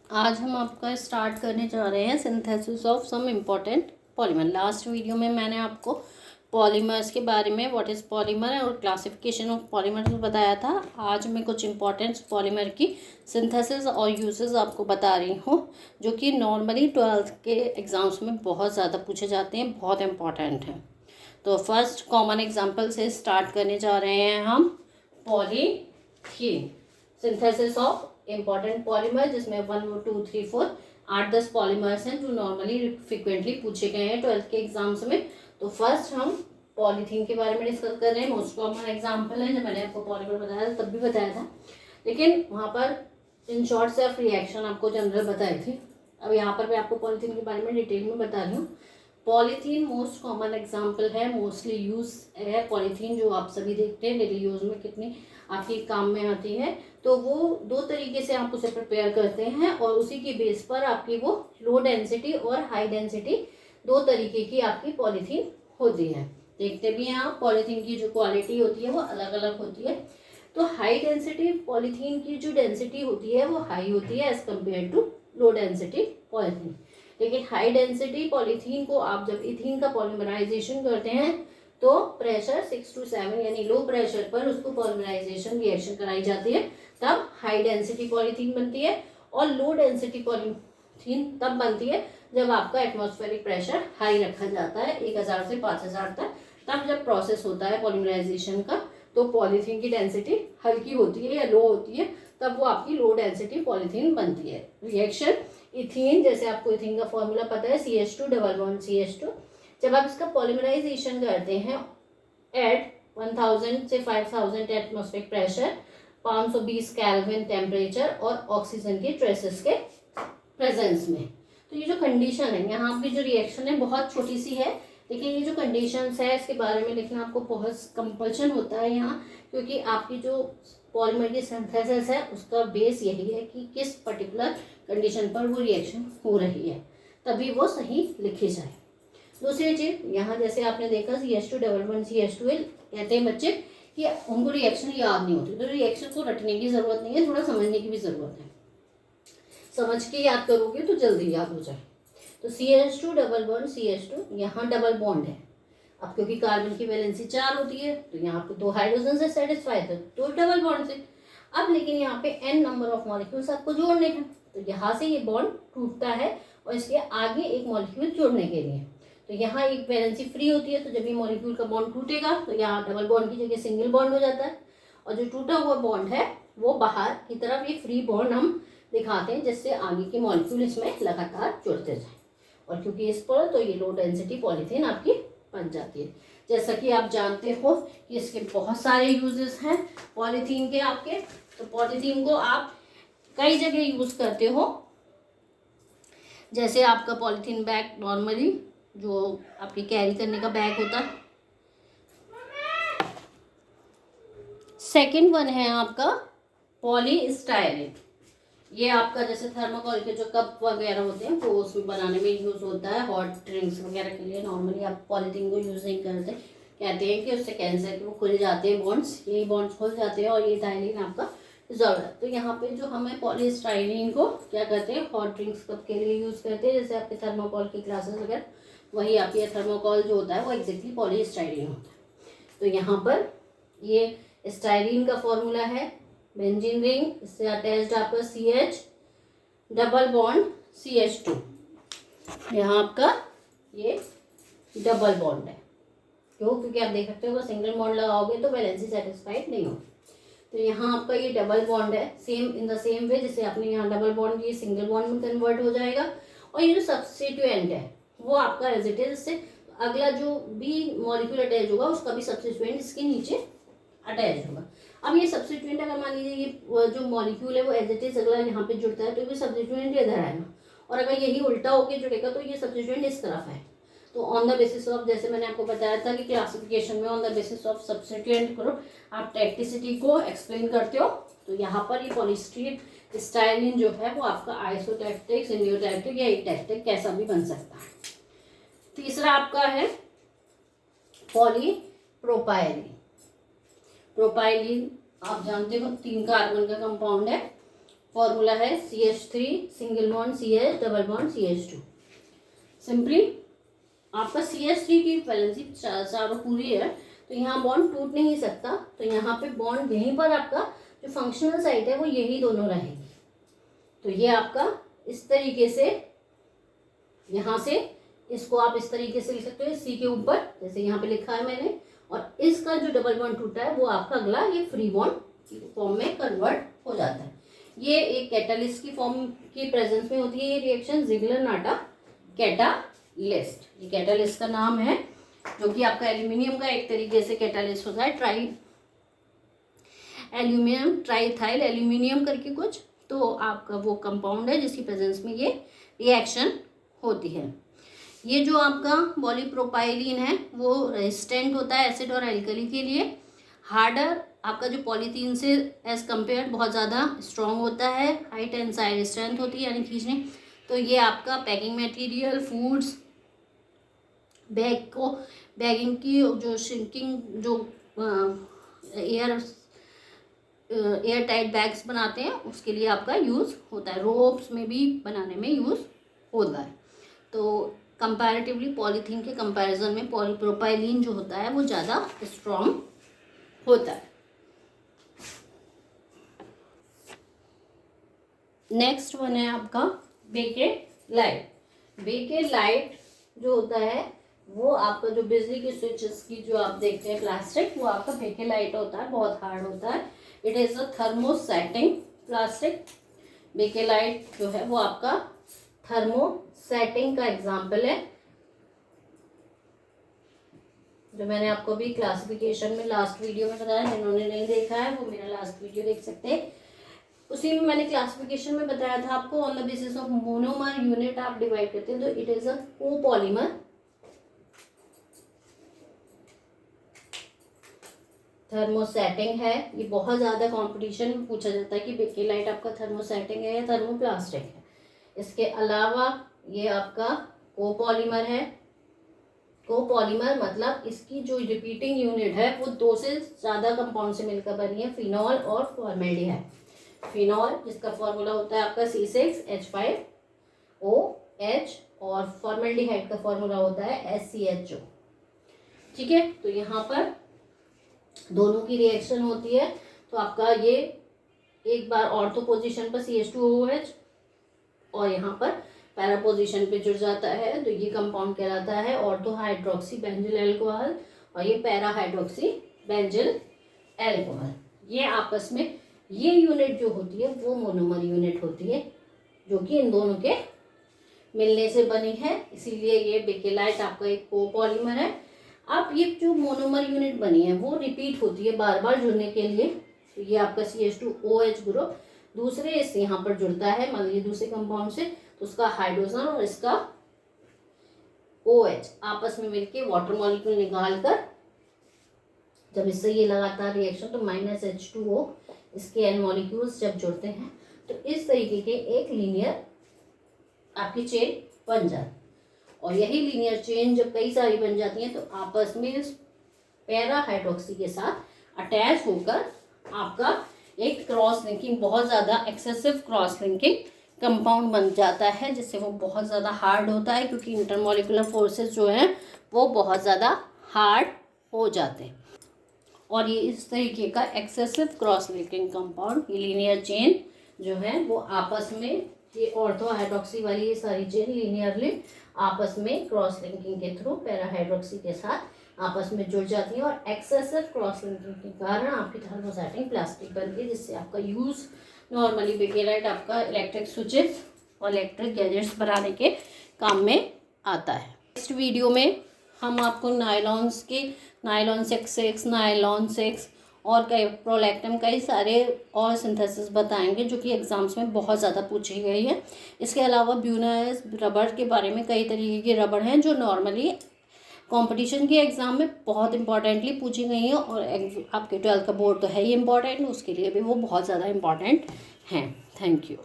आज हम आपका स्टार्ट करने जा रहे हैं synthesis of some important polymer. Last video में मैंने आपको पॉलीमर्स के बारे में व्हाट इज़ पॉलीमर और क्लासिफिकेशन ऑफ पॉलीमर्स बताया था। आज मैं कुछ इंपॉर्टेंट पॉलीमर की सिंथेसिस और यूजेस आपको बता रही हूँ, जो कि नॉर्मली 12th के एग्ज़ाम्स में बहुत ज़्यादा पूछे जाते हैं, बहुत इंपॉर्टेंट हैं। तो फर्स्ट कॉमन एग्जाम्पल से स्टार्ट करने जा रहे हैं हम polythene synthesis of important polymer, जिसमें 1 2 3 4 8-10 पॉलीमर्स हैं जो नॉर्मली फ्रिक्वेंटली पूछे गए हैं 12th के एग्जाम्स में। तो फर्स्ट हम पॉलीथीन के बारे में डिस्कस कर रहे हैं। मोस्ट कॉमन एग्जाम्पल है, जब मैंने आपको पॉलीमर बताया था तब भी बताया था, लेकिन वहाँ पर इन शॉर्ट से रिएक्शन आपको जनरल बताई थी। अब यहाँ पर मैं आपको पॉलीथीन के बारे में डिटेल में बता रही हूँ। पॉलीथीन मोस्ट कॉमन एग्जाम्पल है, मोस्टली यूज है पॉलीथीन, जो आप सभी देखते हैं डेली यूज में कितनी आपके काम में आती है। तो वो दो तरीके से आप उसे प्रिपेयर करते हैं और उसी की बेस पर आपकी वो लो डेंसिटी और हाई डेंसिटी दो तरीके की आपकी पॉलीथीन होती है। देखते भी हैं आप, पॉलीथीन की जो क्वालिटी होती है वो अलग अलग होती है। तो हाई डेंसिटी पॉलीथीन की जो डेंसिटी होती है वो हाई होती है as compare to low density polythene. लेकिन हाई डेंसिटी पॉलीथीन को आप जब इथीन का पॉलीमराइजेशन करते हैं तो प्रेशर 6 to 7 यानी लो प्रेशर पर उसको पॉलीमराइजेशन रिएक्शन कराई जाती है, तब हाई डेंसिटी पॉलीथीन बनती है। और लो डेंसिटी पॉलीथीन तब बनती है जब आपका एटमॉस्फेरिक प्रेशर हाई रखा जाता है 1000 से 5000 तक। तब जब प्रोसेस होता है पॉलीमराइजेशन का तो पॉलीथीन की डेंसिटी हल्की होती है या लो होती है, तब वो आपकी लो डेंसिटी पॉलीथीन बनती है। रिएक्शन इथीन, जैसे आपको इथीन का फॉर्मूला पता है CH2 डबल बॉन्ड CH2, जब आप इसका पॉलीमराइजेशन करते हैं एट 1000 से 5000 एटमॉस्फेरिक प्रेशर, 520 केल्विन टेम्परेचर और ऑक्सीजन के ट्रेसेस के प्रेजेंस में, तो ये जो कंडीशन है यहाँ पे जो रिएक्शन है बहुत छोटी सी है, लेकिन ये जो कंडीशंस है इसके बारे में लिखना आपको बहुत कंपल्शन होता है यहाँ, क्योंकि आपकी जो पॉलीमर की सिंथेसिस है उसका बेस यही है कि किस पर्टिकुलर कंडीशन पर वो रिएक्शन हो रही है, तभी वो सही लिखी जाए। दूसरी चीज यहाँ जैसे आपने देखा CH2 डबल बॉन्ड CH2 कहते हैं बच्चे कि उनको रिएक्शन याद नहीं होती, तो रिएक्शन को रटने की जरूरत नहीं है, थोड़ा समझने की भी जरूरत है। समझ के याद करोगे तो जल्दी याद हो जाए। तो CH2 डबल बॉन्ड CH2, यहाँ डबल बॉन्ड है। अब क्योंकि कार्बन की वैलेंसी 4 होती है तो यहाँ पे 2 हाइड्रोजन से सेटिस्फाई है तो डबल बॉन्ड से। अब लेकिन यहाँ पे n नंबर ऑफ मॉलिक्यूल्स आपको जोड़ने हैं, तो यहाँ से ये बॉन्ड टूटता है और इसके आगे एक मॉलिक्यूल जोड़ने के लिए, तो यहाँ एक वैलेंसी फ्री होती है। तो जब ये मॉलिक्यूल का बॉन्ड टूटेगा तो यहाँ डबल बॉन्ड की जगह सिंगल बॉन्ड हो जाता है, और जो टूटा हुआ बॉन्ड है वो बाहर की तरफ ये फ्री बॉन्ड हम दिखाते हैं, जिससे आगे के मॉलिक्यूल इसमें लगातार जुड़ते जाए। और क्योंकि इस पर तो ये लो डेंसिटी पॉलीथीन आपकी बन जाती है। जैसा कि आप जानते हो कि इसके बहुत सारे यूजेस हैं पॉलीथीन के आपके। तो पॉलीथीन को आप कई जगह यूज करते हो, जैसे आपका पॉलीथीन बैग नॉर्मली जो आपके कैरी करने का बैग होता है। सेकंड वन है आपका पॉलीस्टायरीन। ये आपका जैसे थर्मोकोल के जो कप वगैरह होते हैं वो उसमें बनाने में यूज होता है, हॉट ड्रिंक्स वगैरह के लिए नॉर्मली आप पॉलीथीन को यूज नहीं करते। कहते हैं कि उससे कैंसर के वो खुल जाते हैं बॉन्ड्स, यही बॉन्ड्स खुल जाते हैं और ये इथाइलिन आपका जरूरत। तो यहाँ पे जो हमें पॉलीस्टाइरीन को क्या कहते हैं, हॉट ड्रिंक्स कप के लिए यूज करते हैं, जैसे आपके थर्मोकोल की ग्लासेस वगैरह, वही आपके थर्मोकोल जो होता है वो एग्जैक्टली पॉलीस्टाइरीन होता है। तो यहाँ पर ये स्टाइरीन का फॉर्मूला है बेंजीन रिंग, इससे अटैच्ड आपका CH डबल बॉन्ड CH2, यहाँ आपका ये डबल बॉन्ड है। क्यों? क्योंकि आप देख सकते हो सिंगल बॉन्ड लगाओगे तो वैलेंसी सेटिस्फाइड नहीं होगी, तो यहाँ आपका ये डबल बॉन्ड है। Same in the same way जैसे आपने यहाँ डबल बॉन्ड ये सिंगल बॉन्ड में कन्वर्ट हो जाएगा, और ये जो सब्स्टिट्यूएंट है वो आपका एज इट इज, इससे अगला जो भी मॉलिक्यूल अटैच होगा उसका भी सब्स्टिट्यूएंट इसके नीचे अटैच होगा। अब ये सब्स्टिट्यूएंट अगर मान लीजिए ये जो मॉलिक्यूल है वो एज इट इज अगला यहाँ पे जुड़ता है तो ये सब्स्टिट्यूएंट इधर आएगा, और अगर यही उल्टा होकर जुड़ेगा तो ये सब्स्टिट्यूएंट इस तरफ है। तो ऑन द बेसिस ऑफ, जैसे मैंने आपको बताया था कि क्लासिफिकेशन में on the basis of substituent group आप टैक्टिसिटी को एक्सप्लेन करते हो। तो यहाँ पर ये पॉलीस्टाइरीन जो है वो आपका आइसोटैक्टिक, सिम्बियोटैक्टिक या एटैक्टिक कैसा भी बन सकता है। तीसरा आपका है पॉलीप्रोपाइलीन। प्रोपाइलीन आप जानते हो 3 कार्बन का कंपाउंड है, फॉर्मूला है CH3 single bond CH double bond CH2। Simply आपका CH3 की वैलेंसी चारों पूरी है, तो यहाँ बॉन्ड टूट नहीं सकता, तो यहाँ पे बॉन्ड यहीं पर आपका जो फंक्शनल साइट है वो यही दोनों रहेगी। तो ये आपका इस तरीके से, यहाँ से इसको आप इस तरीके से लिख सकते हो C के ऊपर, जैसे यहाँ पे लिखा है मैंने, और इसका जो डबल बॉन्ड टूटा है वो आपका अगला ये फ्री बॉन्ड फॉर्म में कन्वर्ट हो जाता है। ये एक कैटालिस्ट की फॉर्म की प्रेजेंस में होती है ये रिएक्शन, जिगलर-नाटा कैटालिस्ट। ये कैटालिस्ट का नाम है, जो कि आपका एल्यूमिनियम का एक तरीके से कैटालिस्ट होता है, एल्यूमिनियम ट्राईथाइल एल्यूमिनियम करके कुछ, तो आपका वो कंपाउंड है जिसकी प्रेजेंस में ये रिएक्शन होती है। ये जो आपका पॉलीप्रोपाइलीन है वो रेजिस्टेंट होता है एसिड और एल्कली के लिए। हार्डर आपका जो पॉलीथीन से एज कम्पेयर बहुत ज़्यादा स्ट्रॉन्ग होता है, हाई टेंसाइल स्ट्रेंथ होती है यानी खींचने। तो ये आपका पैकिंग मटेरियल, फूड्स, बैगिंग की जो श्रिंकिंग, जो एयर टाइट बैग्स बनाते हैं उसके लिए आपका यूज़ होता है, रोप्स में भी बनाने में यूज़ होता है। तो कंपैरेटिवली पॉलीथीन के कंपैरिजन में पॉलीप्रोपाइलीन जो होता है वो ज़्यादा स्ट्रॉन्ग होता है। नेक्स्ट वन है आपका बेकेलाइट। बेकेलाइट जो होता है वो आपका जो बिजली की स्विचेस की जो आप देखते हैं प्लास्टिक, वो आपका बेकेलाइट होता है, बहुत हार्ड होता है। It is a thermosetting plastic. Bakelite जो है वो आपका थर्मोसेटिंग का एग्जाम्पल है, जो मैंने आपको भी क्लासिफिकेशन में लास्ट वीडियो में बताया। जिन्होंने नहीं देखा है वो मेरा लास्ट वीडियो देख सकते हैं, उसी में मैंने क्लासिफिकेशन में बताया था आपको। On the basis of monomer unit आप डिवाइड करते हैं, तो it is a copolymer. Thermosetting है, ये बहुत ज़्यादा कंपटीशन में पूछा जाता है कि बेकेलाइट आपका थर्मोसेटिंग है या थर्मोप्लास्टिक है। इसके अलावा ये आपका कोपॉलीमर है। कोपॉलीमर मतलब इसकी जो रिपीटिंग यूनिट है वो 2 से ज़्यादा कंपाउंड से मिलकर बनी है, फिनॉल और फॉर्मेल्डिहाइड। फिनॉल जिसका फॉर्मूला होता है आपका C6H5OH, और फॉर्मेल्डिहाइड का फॉर्मूला होता है SCHO। ठीक है, तो यहाँ पर दोनों की रिएक्शन होती है, तो आपका ये एक बार ऑर्थो पोजीशन पर CH2OH और यहाँ पर पैरा पोजीशन पे जुड़ जाता है, तो ये कंपाउंड कहलाता है ऑर्थो हाइड्रोक्सी बेंजिल एल्कोहल, और ये पैरा हाइड्रोक्सी बेंजिल एल्कोहल। ये आपस में ये यूनिट जो होती है वो मोनोमर यूनिट होती है, जो कि इन दोनों के मिलने से बनी है, इसीलिए ये बेकेलाइट आपका एक कोपॉलीमर है। अब ये जो मोनोमर यूनिट बनी है वो रिपीट होती है बार बार जुड़ने के लिए। तो ये आपका CH2OH ग्रुप दूसरे इससे यहाँ पर जुड़ता है, मान लीजिए दूसरे कंपाउंड से, तो उसका हाइड्रोजन और इसका OH आपस में मिलके वाटर मॉलिक्यूल निकाल कर, जब इससे ये लगातार रिएक्शन, तो -H2O इसके N मॉलिक्यूल्स जब जुड़ते हैं तो इस तरीके के एक लीनियर आपकी चेन बन जाती है। और यही लीनियर चेन जब कई सारी बन जाती हैं तो आपस में इस पैरा हाइड्रोक्सी के साथ अटैच होकर आपका एक क्रॉस लिंकिंग, बहुत ज़्यादा एक्सेसिव क्रॉस लिंकिंग कंपाउंड बन जाता है, जिससे वो बहुत ज़्यादा हार्ड होता है, क्योंकि इंटरमॉलिकुलर फोर्सेस जो हैं वो बहुत ज़्यादा हार्ड हो जाते हैं। और ये इस तरीके का एक्सेसिव क्रॉस लिंकिंग कंपाउंड, ये लीनियर चेन जो है वो आपस में, ये ऑर्थो हाइड्रोक्सी वाली ये सारी चेन लीनियरली आपस में क्रॉस लिंकिंग के थ्रू पैरा हाइड्रोक्सी के साथ आपस में जुड़ जाती हैं, और एक्सेसिव क्रॉस लिंकिंग के कारण आपकी थर्मोसेटिंग प्लास्टिक बनती है, जिससे आपका यूज़ नॉर्मली बेकेलाइट आपका इलेक्ट्रिक स्विचेस और इलेक्ट्रिक गैजेट्स बनाने के काम में आता है। नेक्स्ट वीडियो में हम आपको नायलॉन्स के नायलॉन 6 नायलॉन 6 और कई प्रोलैक्टम कई सारे और सिंथेसिस बताएंगे, जो कि एग्जाम्स में बहुत ज़्यादा पूछी गई है। इसके अलावा ब्यूनाइज रबड़ के बारे में कई तरीके की रबड़ हैं जो नॉर्मली कंपटीशन के एग्ज़ाम में बहुत इंपॉर्टेंटली पूछी गई हैं, और आपके 12th का बोर्ड तो है ही इम्पॉर्टेंट, उसके लिए भी वो बहुत ज़्यादा इम्पॉर्टेंट हैं। Thank you.